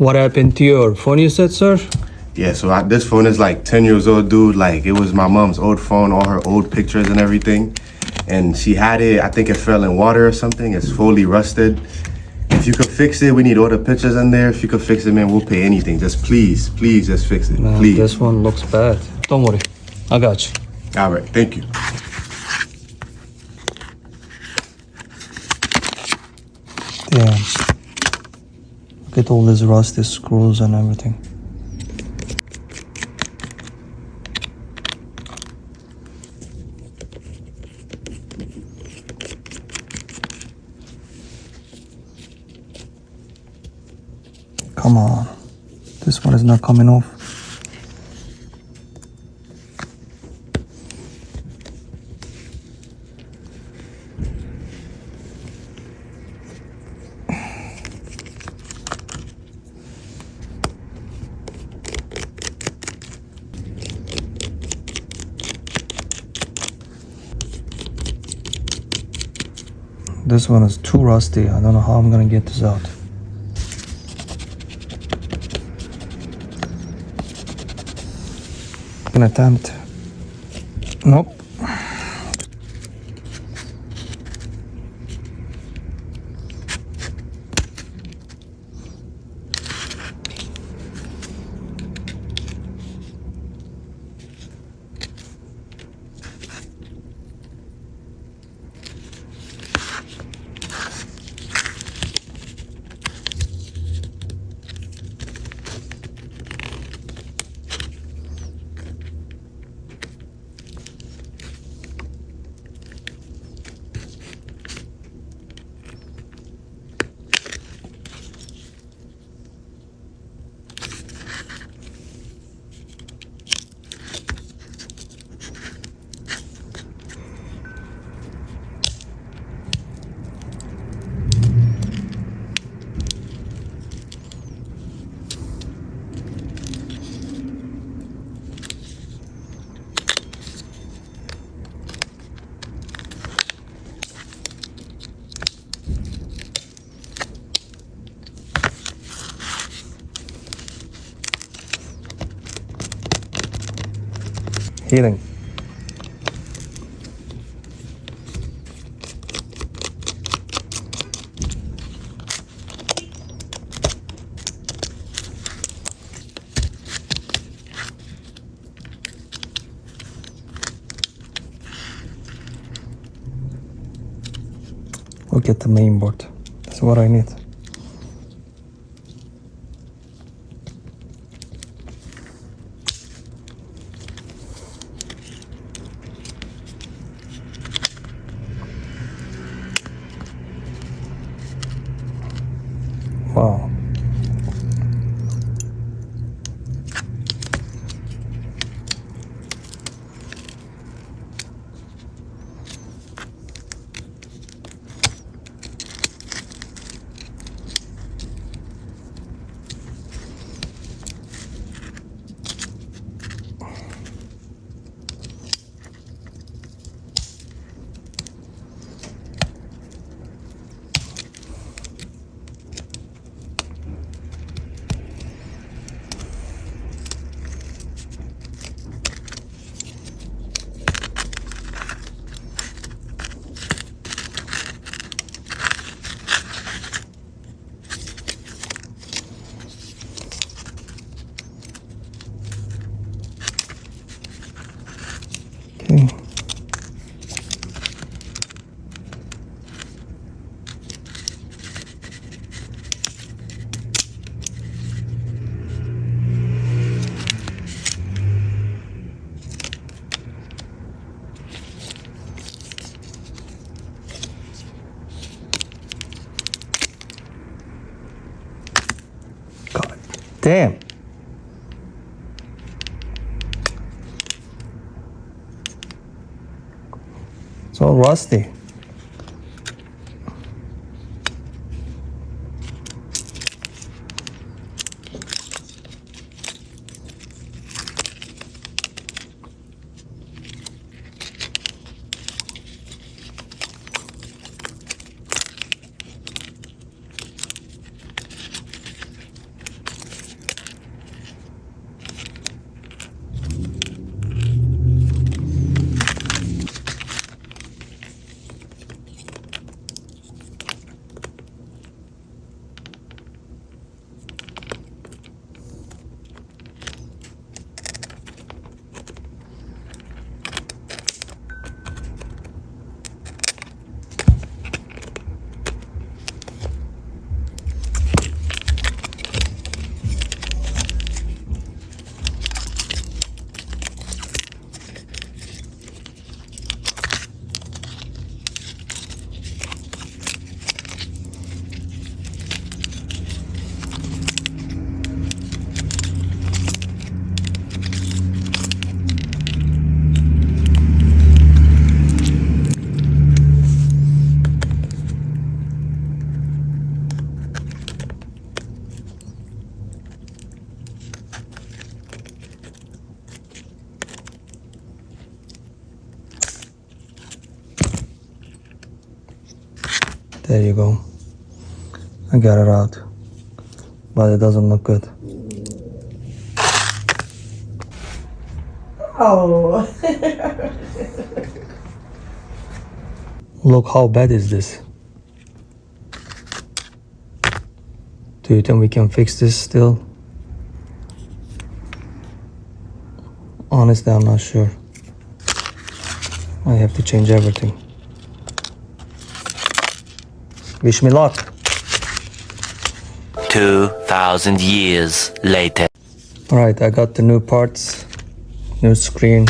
What happened to your phone, you said, sir? Yeah, so this phone is like 10 years old, dude. Like, it was my mom's old phone, all her old pictures and everything. And she had it, I think it fell in water or something. It's fully rusted. If you could fix it, we need all the pictures in there. If you could fix it, man, we'll pay anything. Just please, please just fix it, Man, please. this one looks bad. Don't worry, I got you. All right, thank you. Damn. Look at all these rusty screws and everything. Come on. This one is not coming off. This one is too rusty. I don't know how I'm gonna get this out. An attempt. Nope. Healing. Look at the main board. That's what I need. Wow. Okay. God damn. It's all rusty. There you go. I got it out. But it doesn't look good. Oh. Look, how bad is this? Do you think we can fix this still? Honestly, I'm not sure. I have to change everything. Wish me luck. 2,000 years later. Alright, I got the new parts, new screen,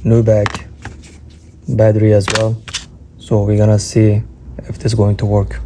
new bag, battery as well. So we're gonna see if this is going to work.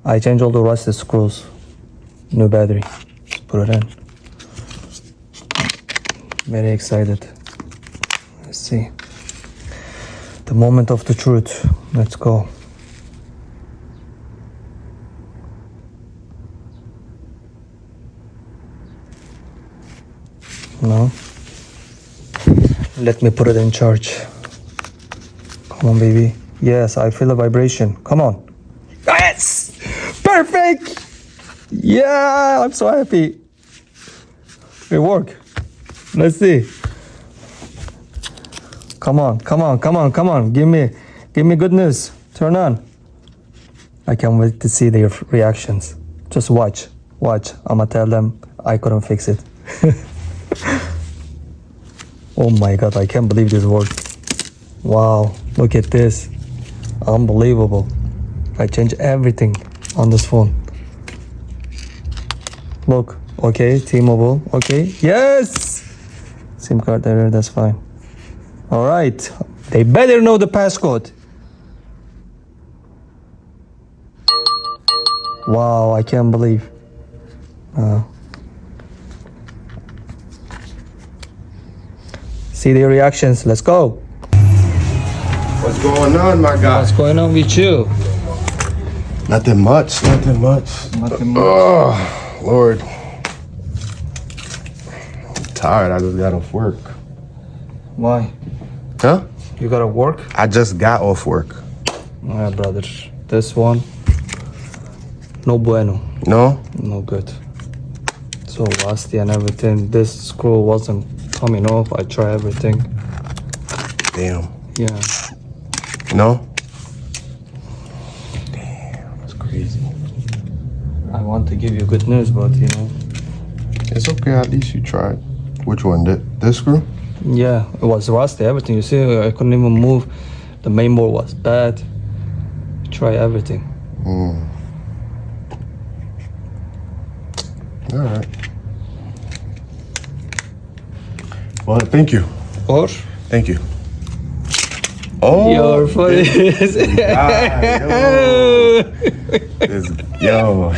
I changed all the rusted screws. New battery. Let's put it in. Very excited. Let's see. The moment of the truth. Let's go. No. Let me put it in charge. Come on, baby. Yes, I feel a vibration. Come on. Yes! Perfect! Yeah, I'm so happy. It worked. Let's see. Come on, come on, come on, come on. Give me good news. Turn on. I can't wait to see their reactions. Just watch. I'ma tell them I couldn't fix it. Oh my god, I can't believe this worked. Wow, look at this. Unbelievable. I changed everything on this phone. Look, okay, T-Mobile, okay, yes! SIM card error, that's fine. All right, they better know the passcode. Wow, I can't believe. See their reactions, let's go. What's going on, my guy? What's going on with you? Nothing much. Nothing much. Oh, Lord. I'm tired. I just got off work. Why? Huh? You gotta work? I just got off work. Yeah, brother. This one, no bueno. No? No good. So rusty and everything. This screw wasn't coming off. I tried everything. Damn. Yeah. No? Damn, that's crazy. I want to give you good news, but you know. It's okay, at least you tried. Which one? This screw? Yeah, it was rusty, everything. You see, I couldn't even move. The main board was bad. Try everything. All right. Well, thank you. Or? Thank you. Oh, You're funny. Yo.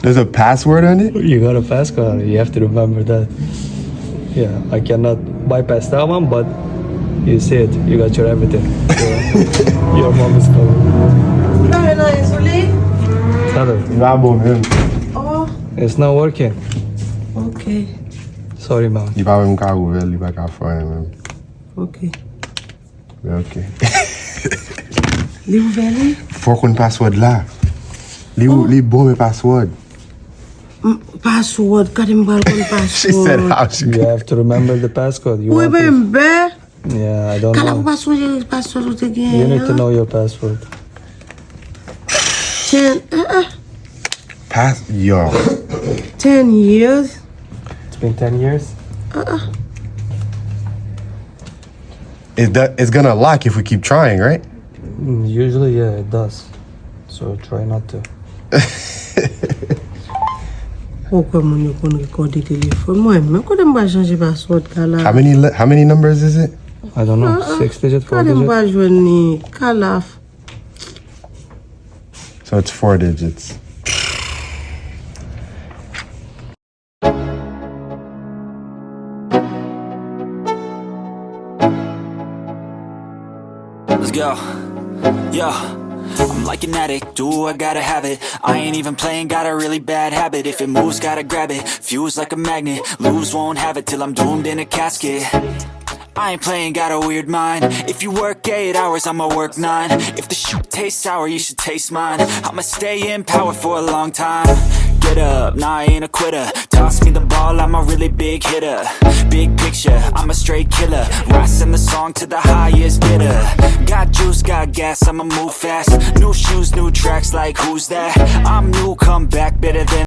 There's a password on it? You got a passcode. You have to remember that. Yeah, I cannot bypass that one, but you see it. You got your everything. So your mom is coming. Very nice, Oli. Tell her. Oh, It's not working. okay. Sorry, mom. Il va même qu'à ouvrir, il va qu'à faire même. Okay. Mais ok. Li ouvert. Faut qu'on password là. Les bon mes password. password. Got him password. She said how she You have to remember the passcode. You want to, Remember? yeah, I don't Kala know. password again. You need to know your password. 10 years. It's been 10 years. It's gonna lock if we keep trying, right? Usually, yeah, it does. So try not to. Pourquoi mon yo kon recorder téléphone? Moi-même, quand on va changer password kala. How many numbers is it? I don't know. 6 digit, 4 Quand on digit. va joindre kala. So it's 4 digits. Let's go. Yo, I'm like an addict, do I gotta have it. I ain't even playing, got a really bad habit. If it moves, gotta grab it, fuse like a magnet. Lose, won't have it till I'm doomed in a casket. I ain't playing, got a weird mind. If you work 8 hours, I'ma work 9. If the shoot tastes sour, you should taste mine. I'ma stay in power for a long time. Get up, nah, I ain't a quitter. Toss me the ball, I'm a really big hitter. Big picture, I'm a straight killer. Rising the song to the highest bidder. Got juice, got gas, I'ma move fast. New shoes, new tracks, like who's that? I'm new, come back, better than